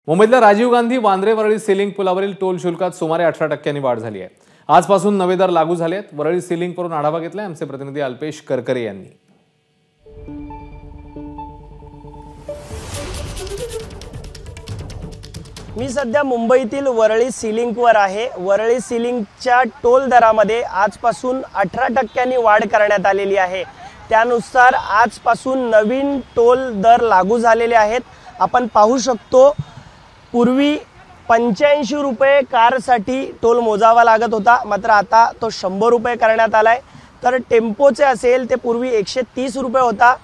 मुंबईतल्या Rajiv Gandhi Vandre Worli ceiling पुलावरील toll शुल्कात सुमारे 18% वाढ झाली आहे। आजपासून नवे दर लागू झाले आहेत। वरळी सीलिंग वरून आढावा घेतलाय आमचे प्रतिनिधी अल्पेश करकरे यांनी। मी सध्या मुंबईतील वरळी सीलिंगवर आहे। वरळी सीलिंगच्या टोल दरामध्ये आजपासून 18% वाढ करण्यात आलेली आहे। त्यानुसार आजपासून नवीन टोल दर लागू झालेले आहेत। आपण पाहू शकतो पूर्वी 85 रुपये कारसाठी टोल मोजावा लागत होता, मात्र आता तो 100 रुपये करण्यात आलाय। तर टेम्पोचे असेल ते पूर्वी 130 रुपये होता,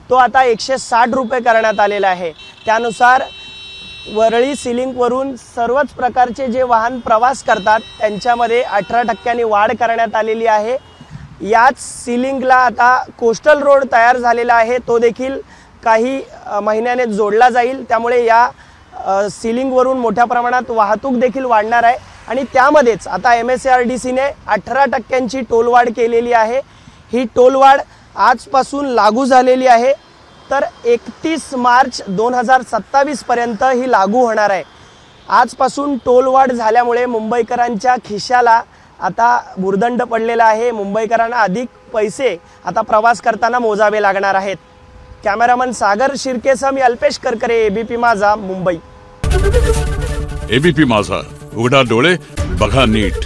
तो आता 160 रुपये करण्यात आलेला आहे। त्यानुसार वरळी सीलिंगवरून सर्वच प्रकारचे जे वाहन प्रवास करतात त्यांच्यामध्ये 18% वाढ करण्यात आलेली आहे। याच सीलिंगला आता कोस्टल रोड तयार झालेला आहे, तो देखील काही महिन्याने जोडला जाईल। त्यामुळे या सीलिंगवरून मोठ्या प्रमाणात वाहतूक देखील वाढणार आहे आणि त्यामध्येच आता MSRDC ने 18% टोलवाढ केलेली आहे। ही टोलवाढ आजपासून लागू झालेली आहे, तर 31 मार्च 2027 पर्यंत ही लागू होणार आहे। आजपासून टोलवाढ झाल्यामुळे मुंबईकरांच्या खिशाला आता भुर्दंड पडलेला आहे। मुंबईकरांना अधिक पैसे आता प्रवास करताना मोजावे लागणार आहेत। कॅमेरामन सागर शिर्केसह मी अल्पेश करकरे, ABP माझा, मुंबई। ABP माझा, उघडा डोळे बघा नीट।